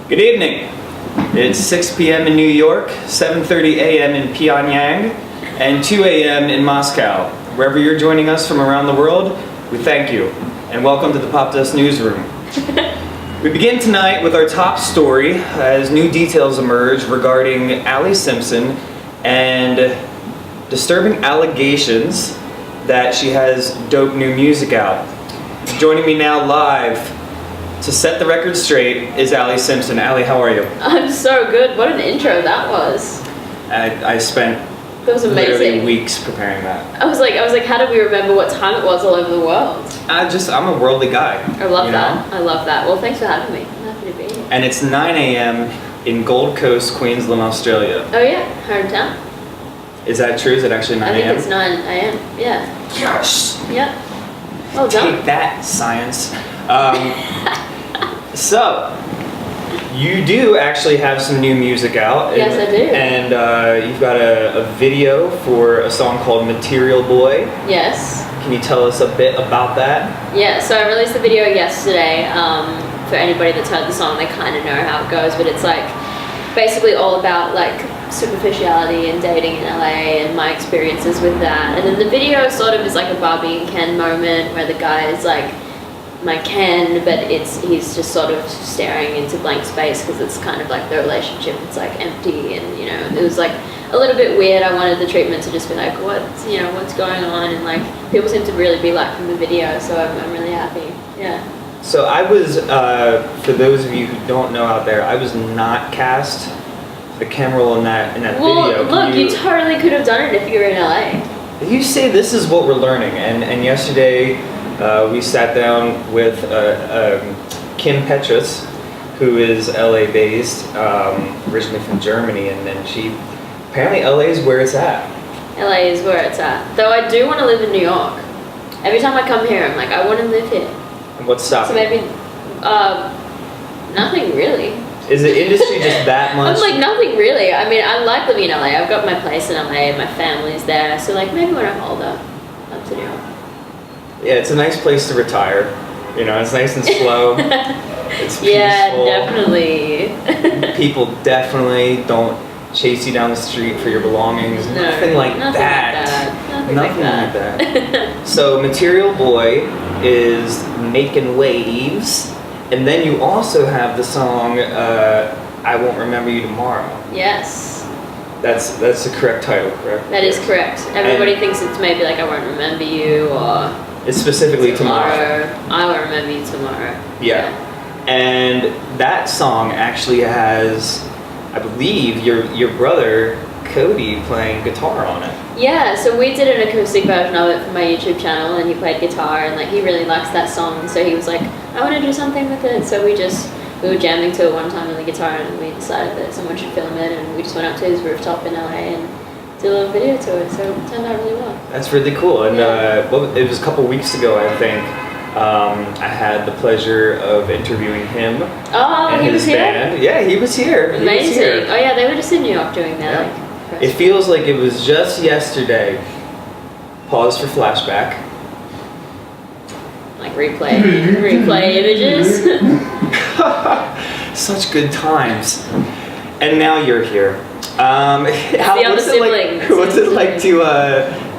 Good evening. It's 6 p.m. in New York, 7:30 a.m. in Pyongyang, and 2 a.m. in Moscow. Wherever you're joining us from around the world, we thank you, and welcome to the Popdust newsroom. We begin tonight with our top story as new details emerge regarding Alli Simpson and disturbing allegations that she has dope new music out. Joining me now live to set the record straight is Alli Simpson. Alli, how are you? I'm so good. What an intro that was. I spent that was amazing. Literally weeks preparing that. I was like, how did we remember what time it was all over the world? I'm a worldly guy. I love that. I love that. Well, thanks for having me. I'm happy to be here. And it's 9 a.m. in Gold Coast, Queensland, Australia. Oh yeah, hometown. Is that true? Is it actually 9 a.m.? I think it's 9 a.m. Yeah. Yes. Yeah. Well done. Take that, science. So, you do actually have some new music out. Yes, I do. And you've got a video for a song called Material Boy. Yes. Can you tell us a bit about that? Yeah, so I released the video yesterday. For anybody that's heard the song, they kind of know how it goes, but it's like basically all about like superficiality and dating in LA and my experiences with that. And then the video sort of is like a Barbie and Ken moment where the guy is like my Ken, but he's just sort of staring into blank space because it's kind of like the relationship, it's like empty, and you know, it was like a little bit weird. I wanted the treatment to just be like, what's going on, and like people seem to really be liking the video, so I'm really happy. Yeah. So I was, for those of you who don't know out there, I was not cast the camera roll in that video. Well, look, you totally could have done it if you were in LA. You say this is what we're learning, and yesterday we sat down with Kim Petrus, who is LA based, originally from Germany, and then apparently LA is where it's at. LA is where it's at. Though I do want to live in New York. Every time I come here, I'm like, I want to live here. And what's stopping? So maybe, nothing really. Is the industry just that much? I'm like, nothing really. I mean, I like living in LA. I've got my place in LA and my family's there. So like, maybe when I'm older, up to New York. Yeah, it's a nice place to retire. You know, it's nice and slow. It's peaceful. Yeah, definitely. People definitely don't chase you down the street for your belongings. No, nothing like that. Nothing like that. So Material Boy is making waves. And then you also have the song I Won't Remember You Tomorrow. Yes. That's the correct title, correct? That is correct. Everybody thinks it's maybe like I Won't Remember You, or it's specifically tomorrow. I Won't Remember You Tomorrow. Yeah. And that song actually has, I believe, your brother Cody playing guitar on it. Yeah, so we did an acoustic version of it for my YouTube channel, and he played guitar, and like he really likes that song, so he was like, I want to do something with it. So we were jamming to it one time on the guitar, and we decided that someone should film it, and we just went up to his rooftop in LA and did a little video to it, so it turned out really well. That's really cool. And it was a couple weeks ago, I think, I had the pleasure of interviewing him. Oh, and he was here? band. Yeah, he was here. Amazing. He was here. Oh yeah, they were just in New York doing that. Yeah. Like, it feels like it was just yesterday. Pause for flashback. Like replay images. Such good times. And now you're here. What's it like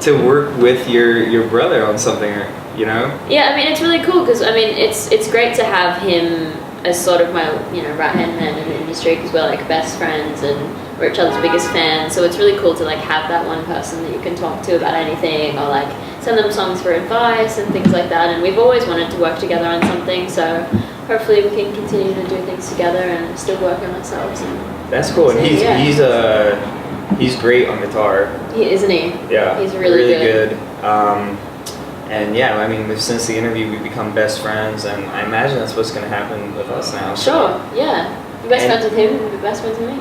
to work with your brother on something, you know? Yeah, I mean, it's really cool because I mean, it's great to have him as sort of my right hand man in the industry, because we're like best friends and we're each other's biggest fans. So it's really cool to like have that one person that you can talk to about anything, or like send them songs for advice and things like that. And we've always wanted to work together on something, so hopefully we can continue to do things together and still work on ourselves. That's cool. And he's great on guitar. Isn't he? Yeah, he's really good. And yeah, I mean, since the interview, we've become best friends, and I imagine that's what's going to happen with us now. Sure, yeah. You're best friends with him, and you're best friends with me.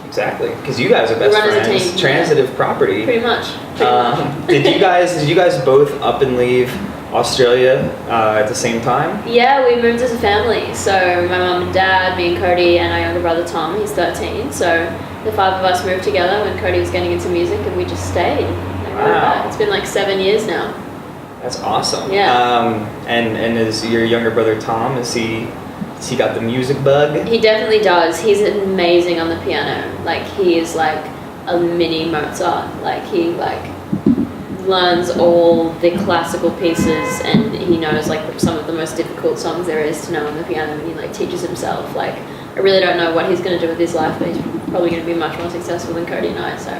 Exactly, because you guys are best friends. As a team, Transitive property. Pretty much. Did you guys both up and leave Australia at the same time? Yeah, we moved as a family. So my mum and dad, me and Cody, and our younger brother Tom, he's 13. So the five of us moved together when Cody was getting into music, and we just stayed. Wow. It's been like 7 years now. That's awesome. Yeah. And is your younger brother Tom, is he Has he got the music bug? He definitely does. He's amazing on the piano. Like, he is like a mini Mozart. Like, he like learns all the classical pieces, and he knows like some of the most difficult songs there is to know on the piano, and he like teaches himself. Like, I really don't know what he's going to do with his life, but he's probably going to be much more successful than Cody and I. So,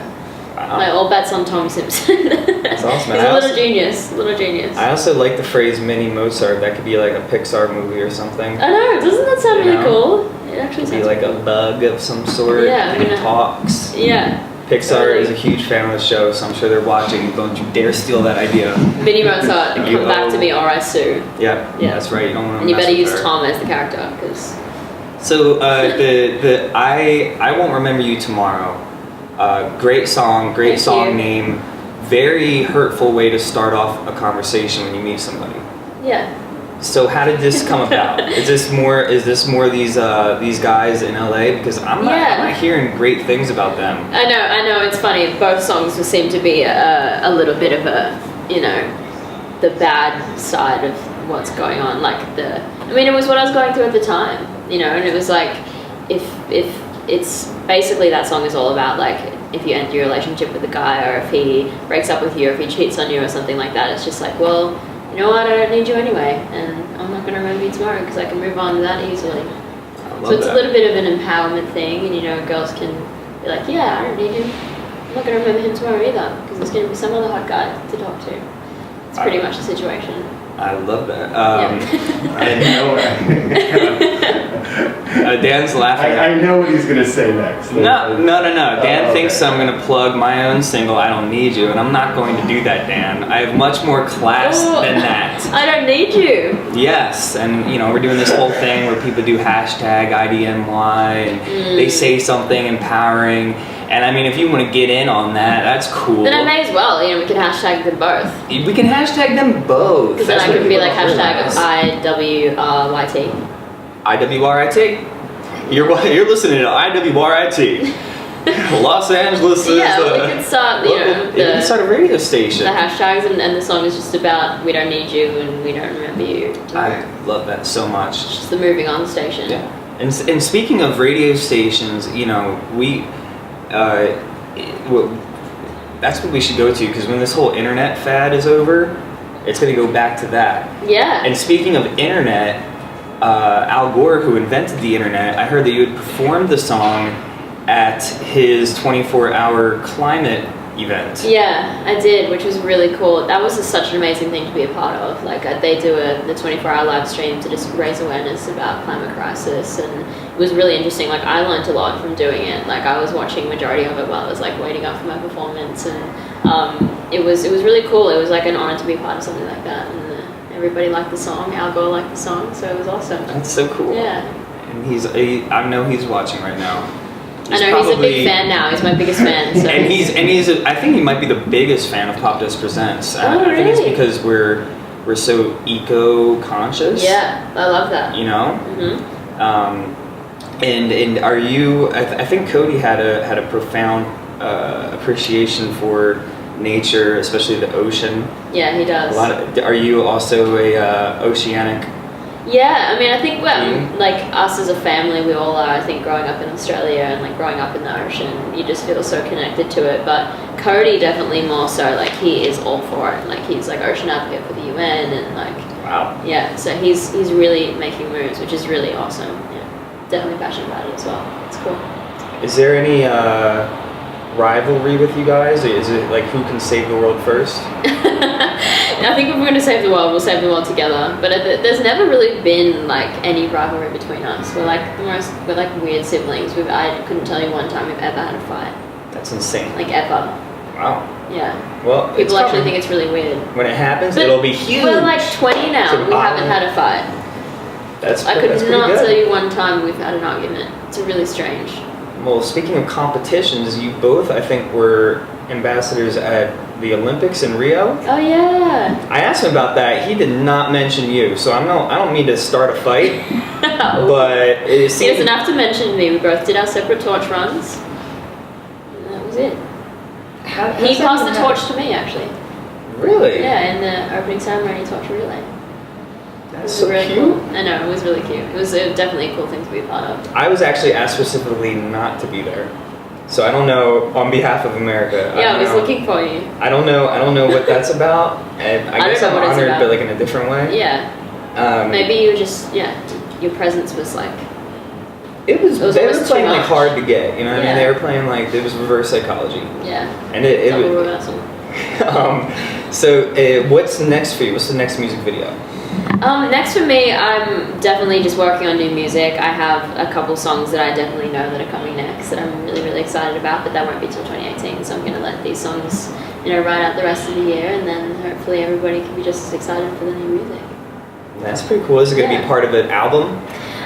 like, all bets on Tom Simpson. That's awesome. He's a little genius. Little genius. I also like the phrase "mini Mozart." That could be like a Pixar movie or something. I know. Doesn't that sound really cool? It actually sounds be like cool. a bug of some sort. Yeah, and talks. Yeah. Pixar totally. is a huge fan of the show, so I'm sure they're watching. Don't you dare steal that idea. Mini Mozart, come back to me or I sue. Yeah, that's right. You don't want to. And you better use Tom as the character, because. So I won't remember you tomorrow. Great song, great song name. Very hurtful way to start off a conversation when you meet somebody. Yeah. So how did this come about? Is this more these guys in LA? Because I'm not hearing great things about them. I know. It's funny. Both songs seem to be a little bit of the bad side of what's going on. Like it was what I was going through at the time. And it was like, if it's basically that song is all about like if you end your relationship with a guy, or if he breaks up with you, or if he cheats on you or something like that. It's just like, well, you know what, I don't need you anyway, and I'm not going to remember you tomorrow because I can move on that easily. So it's a little bit of an empowerment thing, and girls can be like, yeah, I don't need you. I'm not going to remember him tomorrow either because there's going to be some other hot guy to talk to. It's pretty much the situation. I love that. I know. Dan's laughing. I know what he's going to say next. No. Dan thinks I'm going to plug my own single, I Don't Need You, and I'm not going to do that, Dan. I have much more class than that. I don't need you. Yes, and we're doing this whole thing where people do hashtag IDNY, and they say something empowering. And I mean, if you want to get in on that, that's cool. Then I may as well. We can hashtag them both. We can hashtag them both. Because then I can be like hashtag IWRYT. IWRIT? You're listening to IWRIT. Los Angeles is we can start, you can start a radio station. The hashtags, and the song is just about we don't need you and we don't remember you. I love that so much. It's just the moving on station. Yeah. And speaking of radio stations, that's what we should go to, because when this whole internet fad is over, it's going to go back to that. Yeah. And speaking of internet, Al Gore, who invented the internet, I heard that you had performed the song at his 24-hour climate event. Yeah, I did, which was really cool. That was such an amazing thing to be a part of. Like, they do the 24-hour live stream to just raise awareness about climate crisis, and it was really interesting. Like, I learned a lot from doing it. Like, I was watching majority of it while I was like waiting up for my performance, and it was really cool. It was like an honor to be a part of something like that, and everybody liked the song. Al Gore liked the song, so it was awesome. That's so cool. Yeah. And I know he's watching right now. He's a big fan now. He's my biggest fan. So and he's I think he might be the biggest fan of Popdust Presents. Oh, I think it's because we're so eco-conscious. Yeah, I love that. Mm-hmm. And are you? I think Cody had a profound appreciation for nature, especially the ocean. Yeah, he does. Are you also a oceanic? Yeah, I mean, I think like us as a family, we all are. I think growing up in Australia and like growing up in the ocean, you just feel so connected to it. But Cody definitely more so. Like, he is all for it. Like, he's like ocean advocate for the UN, and like, wow. Yeah, so he's really making moves, which is really awesome. Yeah, definitely passionate about it as well. It's cool. Is there any rivalry with you guys? Is it like who can save the world first? I think if we're going to save the world, we'll save the world together. But there's never really been like any rivalry between us. We're like weird siblings. I couldn't tell you one time we've ever had a fight. That's insane. Like, ever. Wow. Yeah. Well, people actually think it's really weird. When it happens, it'll be huge. We're like 20 now. We haven't had a fight. I could not tell you one time we've had an argument. It's really strange. Well, speaking of competitions, you both, I think, were ambassadors at the Olympics in Rio. Oh yeah. I asked him about that. He did not mention you, so I don't mean to start a fight. But he doesn't have to mention me. We both did our separate torch runs, and that was it. He passed the torch to me, actually. Really? Yeah, in the opening ceremony torch relay. That's was so really cute. cool. I know, it was really cute. It was definitely a cool thing to be a part of. I was actually asked specifically not to be there. So I don't know, on behalf of America. Yeah, I was know. looking for you. I don't know what that's about. And I guess don't know I'm what it's honored, about. but like in a different way. Yeah. Maybe you were just, your presence was like, It was they were almost playing too like much. hard to get, you know what I mean? Yeah. They were playing like, it was reverse psychology. yeah, And it double was, reversal. so what's next for you? What's the next music video? Next for me, I'm definitely just working on new music. I have a couple songs that I definitely know that are coming next that I'm really, really excited about, but that won't be till 2018, so I'm going to let these songs, ride out the rest of the year, and then hopefully everybody can be just as excited for the new music. That's pretty cool. Is it going to be part of an album?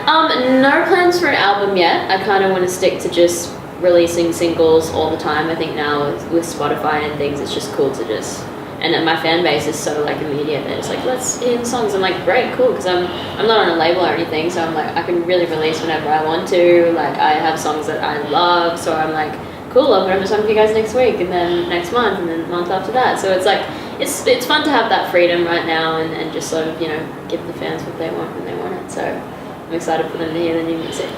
No plans for an album yet. I kind of want to stick to just releasing singles all the time. I think now with Spotify and things, it's just cool to just... And then my fan base is so like immediate. They're just like, let's hear the songs. I'm like, great, cool, because I'm not on a label or anything, so I'm like, I can really release whenever I want to. Like, I have songs that I love, so I'm like, cool, I'll put up a song for you guys next week, and then next month, and then the month after that. So it's like, it's fun to have that freedom right now, and just sort of give the fans what they want when they want it. So I'm excited for them to hear the new music.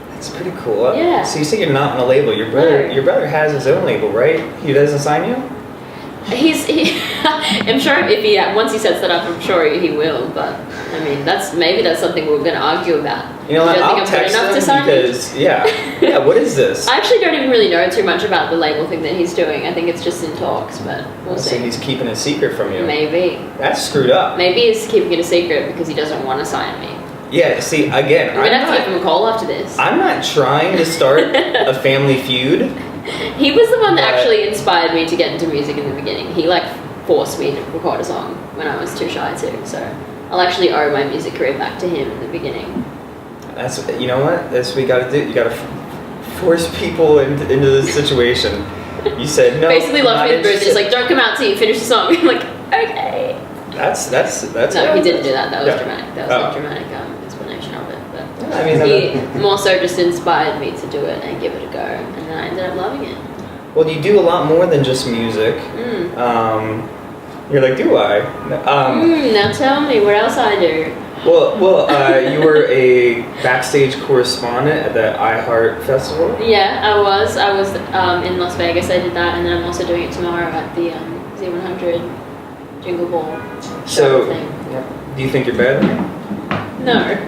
That's pretty cool. Yeah. So you say you're not on a label. Your brother has his own label, right? He doesn't sign you? I'm sure if once he sets that up, I'm sure he will. But I mean, maybe that's something we're going to argue about. You know what? Do you I'll think I'm good text enough to him sign because yeah. What is this? I actually don't even really know too much about the label thing that he's doing. I think it's just in talks, but we'll So see. he's keeping a secret from you. Maybe. That's screwed up. Maybe he's keeping it a secret because he doesn't want to sign me. Yeah. See, again, I'm gonna have to give him a call after this. I'm not trying to start a family feud. He was the one that But- actually inspired me to get into music in the beginning. He forced me to record a song when I was too shy to. So I'll actually owe my music career back to him in the beginning. That's what we got to do. You got to force people into this situation. You said no. Basically I'm locked not me in the booth. He's interested. like, don't come out till you finish the song. I'm like, okay. That's. No, he didn't do that. That was Yeah. dramatic. That was a dramatic explanation of it. But I mean, he more so just inspired me to do it and give it a go, and then I ended up loving it. well, you do a lot more than just music. You're like, do I? Now tell me what else I do. Well, you were a backstage correspondent at the iHeart Festival. Yeah, I was in Las Vegas. I did that, and then I'm also doing it tomorrow at the Z100 Jingle Ball show So, thing. do you think you're better than me? No,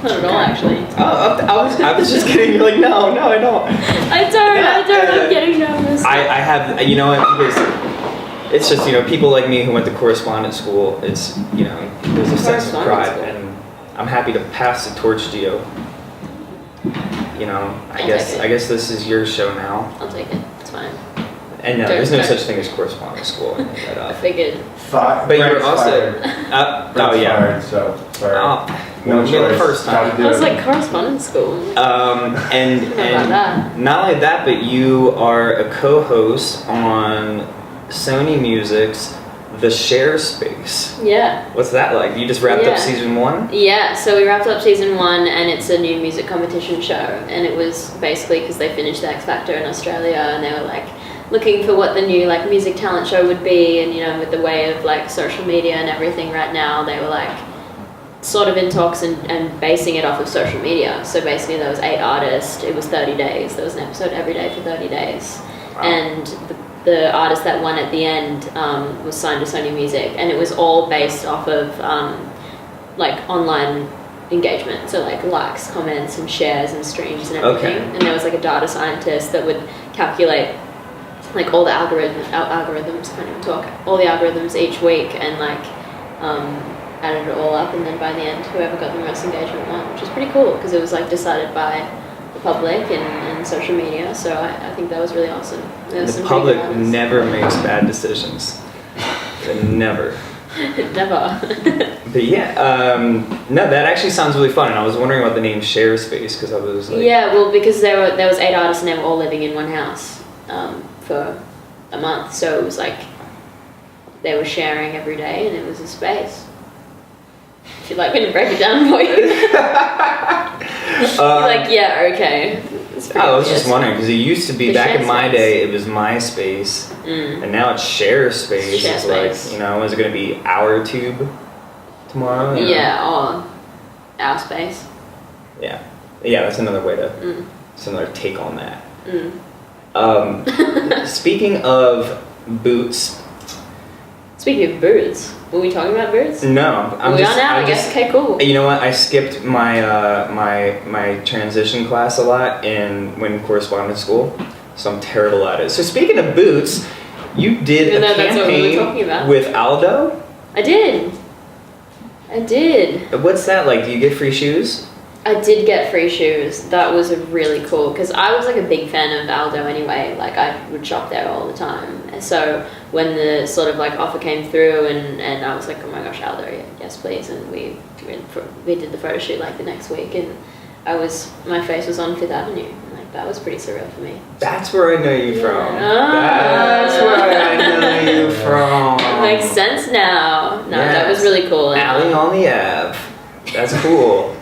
not at all actually. Oh, I was just kidding. You're like, no, I don't. I don't. I'm getting nervous. I have, you know what, because it's just, people like me who went to correspondence school, it's, there's a sense of Correspondence pride, school. and I'm happy to pass the torch to you. I I'll guess take it. I guess this is your show now. I'll take it. It's fine. And no, Don't- there's no don't. such thing as correspondence school. I made that I up. figured. But you were Brent's also, fired. oh Brent's yeah. fired, so sorry. No No choice. the first time. Gotta do I was it. like correspondence school. And about that. and not only that, but you are a co-host on Sony Music's The Share Space. Yeah. What's that like? You just wrapped Yeah. up season 1? Yeah, so we wrapped up season 1, and it's a new music competition show, and it was basically because they finished the X Factor in Australia, and they were looking for what the new music talent show would be, and with the way of social media and everything right now, they were sort of in talks and basing it off of social media. So basically there was 8 artists, it was 30 days, there was an episode every day for 30 days. Wow. And the artist that won at the end was signed to Sony Music, and it was all based off of online engagement, so likes, comments, and shares and streams and everything. Okay. And there was a data scientist that would calculate all the algorithms, can't even talk, all the algorithms each week, and added it all up, and then by the end whoever got the most engagement won, which is pretty cool because it was decided by the public and social media. So I think that was really awesome. The public never makes bad decisions. Never. Never. But yeah, no, that actually sounds really fun. And I was wondering about the name Share Space because I was like, Yeah, well, because there was 8 artists and they were all living in one house for a month, so it was they were sharing every day, and it was a space. If you'd like me to break it down for you. Yeah, okay. It's pretty I was just obvious. wondering because it used to be The back Share in my Space. day it was MySpace, and now it's Share Space. Share It's Space. is it going to be Our Tube tomorrow. you know? Yeah, or our space. Yeah. Yeah, that's another way to. Mm. That's another take on that. Mm. Speaking of boots. Speaking of birds, were we talking about birds? No, We are now, I guess. Okay, cool. You know what? I skipped my my transition class a lot when correspondence school, so I'm terrible at it. So speaking of boots, you did Even a though that's what we were campaign talking about. with Aldo. I did. What's that like? Do you get free shoes? I did get free shoes. That was a really cool, because I was like a big fan of Aldo anyway. Like I would shop there all the time. And so when the sort of like offer came through, and I was like, oh my gosh, Aldo, yes please. And we did the photo shoot like the next week, and my face was on Fifth Avenue. Like that was pretty surreal for me. That's where I know you from. Yeah. That's where I know you from. That makes sense now. No, that was Yes. really cool. And, Alli on the Ave. That's cool.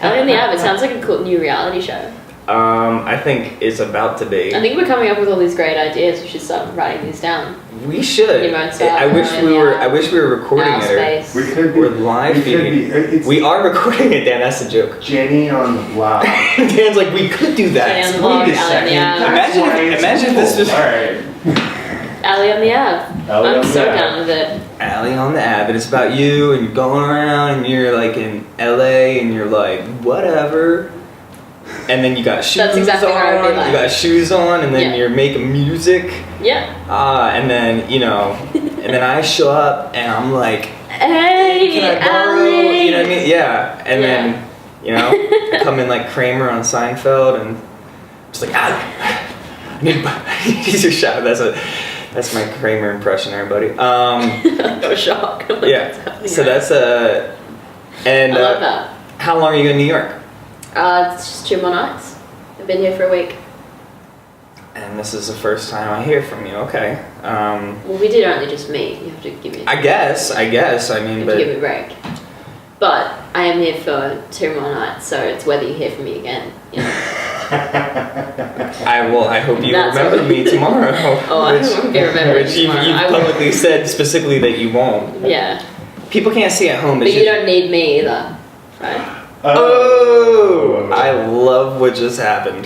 Alli on the Ave. It sounds like a cool new reality show. I think it's about to be. I think we're coming up with all these great ideas. We should start writing these down. We should. You might start I wish we were. yeah. I wish we were recording Our it. Or space. We could be. we're live we could feeding. be. It's We are recording it, Dan. That's the joke. Jenny on the block. Dan's like, we could do Jenny on that. the block, Wait a Alli on the second. Ave. That's Imagine if- why it's imagine if this cool. was- Alright. Alli on the Ave. Alli I'm on the so Ave. down with it. Alli on the Ave, and it's about you, and you're going around, and you're like in LA, and you're like, whatever. And then you got shoes That's exactly on. where I'd be like. You got shoes on, and then Yeah. you're making music. Yeah. And then and then I show up, and I'm like, Hey, can I borrow? Alli. You know what I mean? Yeah. And Yeah. then, I come in like Kramer on Seinfeld and just like, I need he's a shot. That's my Kramer impression, everybody. No shock. I'm like, Yeah. what's happening So right that's and I love that. how long are you in New York? It's just 2 more nights. I've been here for a week. And this is the first time I hear from you. Okay. Well, we did only just meet. You have to give me. I guess. I you mean, have to give me but a break. But I am here for 2 more nights, so it's whether you hear from me again. You know? I hope you That's remember all. me tomorrow. Oh, I won't be remembering Which tomorrow. I you've will. publicly said specifically that you won't. Yeah, People can't see at home. but It's you just- don't need me either, right? Oh! I love what just happened.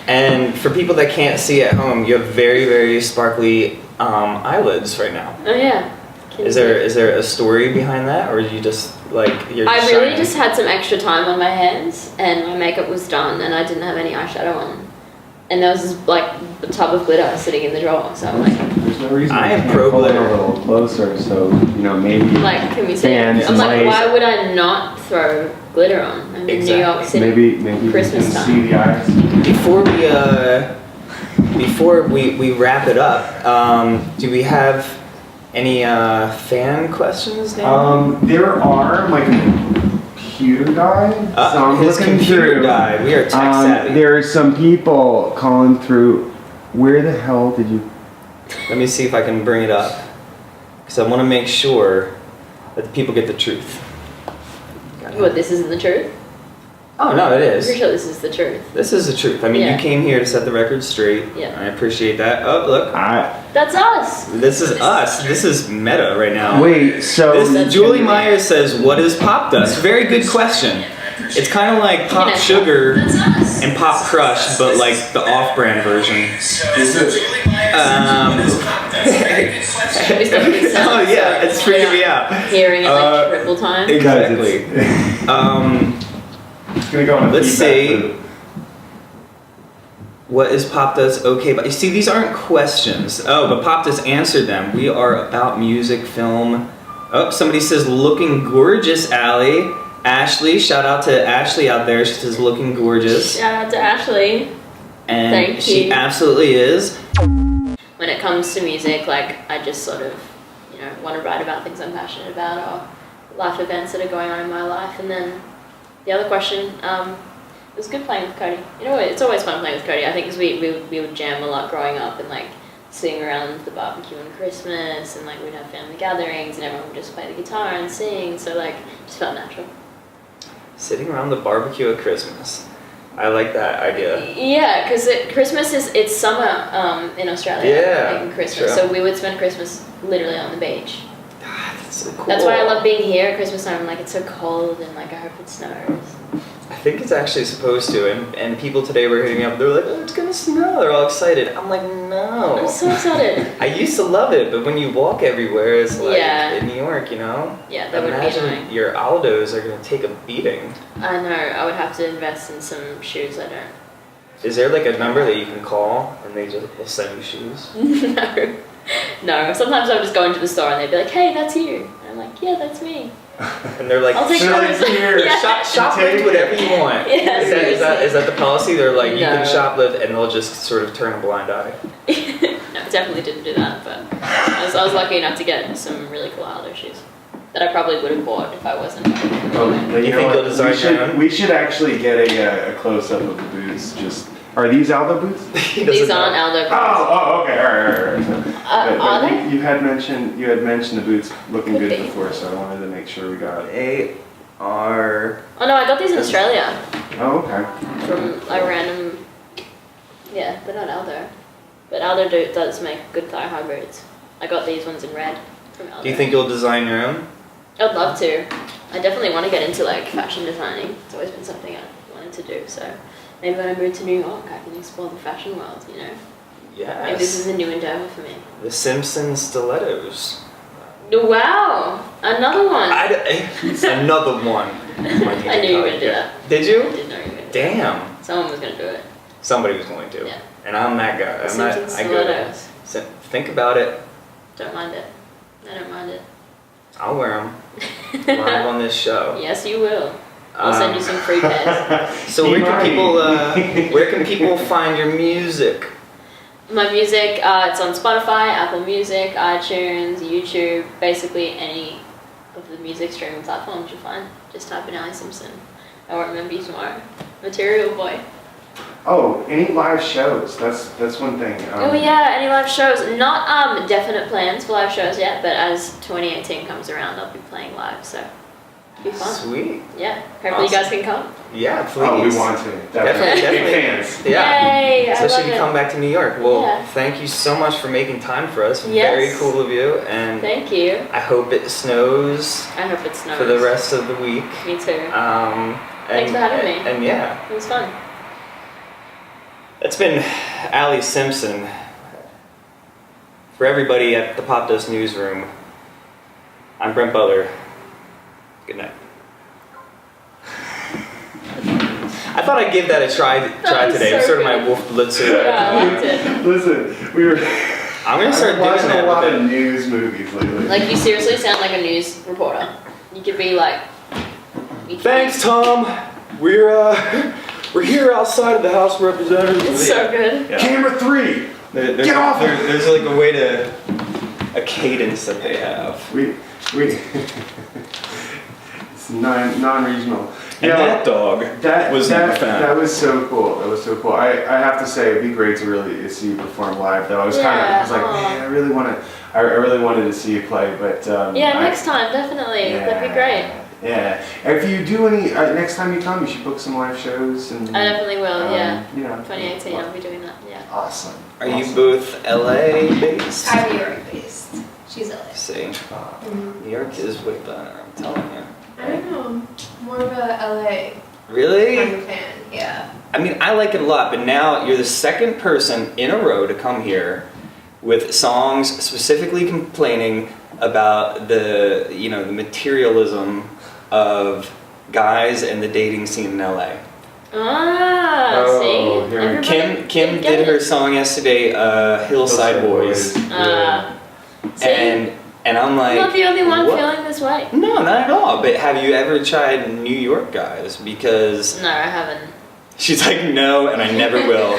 And for people that can't see at home, you have very, very sparkly eyelids right now. Oh yeah. Can Is you there see? is there a story behind that, or you just like you're? I really shining? just had some extra time on my hands, and my makeup was done, and I didn't have any eyeshadow on, and there was this like a tub of glitter sitting in the drawer. So I'm like, There's no reason I we am can't pro pull it glitter. a little closer, so maybe. can we see? Fans I'm like, and why lights. would I not throw glitter on? I'm in New York City. Maybe Christmas you can time. see the eyes. Before we wrap it up, do we have any fan questions, Dan? There are my computer died. So I'm His looking computer through. died. We are tech savvy. There are some people calling through. Where the hell did you? Let me see if I can bring it up, because I want to make sure that the people get the truth. What, this isn't the truth? Oh no, it I'm is. pretty sure this is the truth. This is the truth. I mean, Yeah. you came here to set the record straight. Yeah. I appreciate that. Oh, look. That's us! This is us. This is meta right now. Wait. So This, Julie Myers says, what is Popdust? Very good question. It's kind of like Pop You know. Sugar and Pop Crush, but like the off-brand version. is it? Should we stop these sounds? Oh yeah, it's freaking me out. Hearing it like triple time. Exactly. It's gonna go on. a Let's feedback see. loop. What is Popdust okay? But you see, these aren't questions. Oh, but Popdust answered them. We are about music, film. Oh, somebody says, looking gorgeous, Alli. Ashley, shout out to Ashley out there. She says, looking gorgeous. Shout out to Ashley. And Thank she you. absolutely is. When it comes to music, like, I just sort of, want to write about things I'm passionate about or life events that are going on in my life. And then the other question, it was good playing with Cody. It's always fun playing with Cody. I think because we would jam a lot growing up and like sing around the barbecue on Christmas, and like we'd have family gatherings and everyone would just play the guitar and sing. So like, just felt natural. Sitting around the barbecue at Christmas. I like that idea. Yeah, because Christmas it's summer in Australia. Yeah, like, in Christmas, true. so we would spend Christmas literally on the beach. God, that's So cool. That's why I love being here at Christmas time. Like, it's so cold and like I hope it snows. I think it's actually supposed to, and people today were hitting me up. They're like, "Oh, it's gonna snow." They're all excited. I'm like, no. I'm so excited. I used to love it, but when you walk everywhere, it's like Yeah. in New York, you know. Yeah, that would be Imagine annoying. your Aldos are gonna take a beating. I know. I would have to invest in some shoes. I don't. Is there like a number that you can call and will send you shoes? No. No. Sometimes I'll just go into the store and they'd be like, "Hey, that's you." And I'm like, "Yeah, that's me." And they're like, I'll take They're those. like, "Here, Yeah. shoplift whatever you want. Yeah, is that the policy? They're like, you can No. shoplift, and they'll just sort of turn a blind eye. No, definitely didn't do that. But I was lucky enough to get some really cool Aldo shoes that I probably would have bought if I wasn't. Oh, You know think what? you'll design your own? We should actually get a close up of the boots. Just are these Aldo boots? He doesn't These know. aren't Aldo boots. Oh, okay, all right. But Are they? You had mentioned the boots looking Could good be. before, so I wanted to make sure we got it. They are. Oh no, I got these in Australia Oh, okay. from a random. Yeah, they're not Aldo, but Aldo does make good thigh-high boots. I got these ones in red from Aldo. Do you think you'll design your own? I'd love to. I definitely want to get into like fashion designing. It's always been something I wanted to do. So maybe when I move to New York, I can explore the fashion world. You know, maybe this Yes. is a new endeavor for me. The Simpson stilettos. Wow, another one. Another one. I knew you were gonna do that. Did I you? did know you were gonna do that. Damn. Someone was gonna do it. Somebody was going to. Yeah. And I'm that guy. The I'm not. Simpsons I go. stilettos. So, think about it. Don't mind it. I don't mind it. I'll wear them live on this show. Yes, you will. I'll send you some free pairs. So where can people find your music? My music, it's on Spotify, Apple Music, iTunes, YouTube, basically any of the music streaming platforms you'll find. Just type in Alli Simpson. I won't remember you tomorrow. Material Boy. Oh, any live shows? That's one thing. Oh yeah, any live shows? Not definite plans for live shows yet, but as 2018 comes around, I'll be playing live, so it'll be fun. Sweet. Yeah, hopefully you guys can come. Yeah, please. Oh, we want to. Definitely. Big fans. Yeah. Yay! I Especially love if you it. come back to New York. Well, Yeah. thank you so much for making time for us. Yes. Very cool of you. And Thank you. I hope it snows I hope it snows. for the rest of the week. Me too. Thanks for having me. And yeah, It was fun. it's been Alli Simpson. For everybody at the Popdust newsroom, I'm Brent Butler. Good night. I thought I'd give that a try was today. so Sort of good. my Wolf Blitzer. Yeah, I liked it. Listen, we were. I'm gonna start doing watching that a lot with of it. news movies lately. Like, you seriously sound like a news reporter. You could be like... Thanks, Tom. We're here outside of the House of Representatives. It's so good. Yeah. Camera 3. There's Get off! There's like a way to a cadence that they have. We it's non-regional. And that dog was not a fan. That was so cool. That was so cool. I have to say, it'd be great to really see you perform live. Though I was I was like, aw. man, I really wanted to see you play, but Yeah, next time, definitely. That'd be great. Yeah. If you do any next time you come, you should book some live shows and. I definitely will, yeah. You know. 2018, I'll be doing that, yeah. Awesome. Are you both LA based? I'm New York based. She's LA. See, New York is way better. I'm telling you. I don't know. More of a LA Really? kind of fan. Yeah. I mean, I like it a lot, but now you're the second person in a row to come here with songs specifically complaining about the materialism of guys and the dating scene in LA. Ah, Oh, see? here. Everybody Kim get did her it. song yesterday, Hillside Boys, See? and I'm like, I'm not the only one what? feeling this way. No, not at all. But have you ever tried New York guys? Because No, I haven't. she's like, no, and I never will.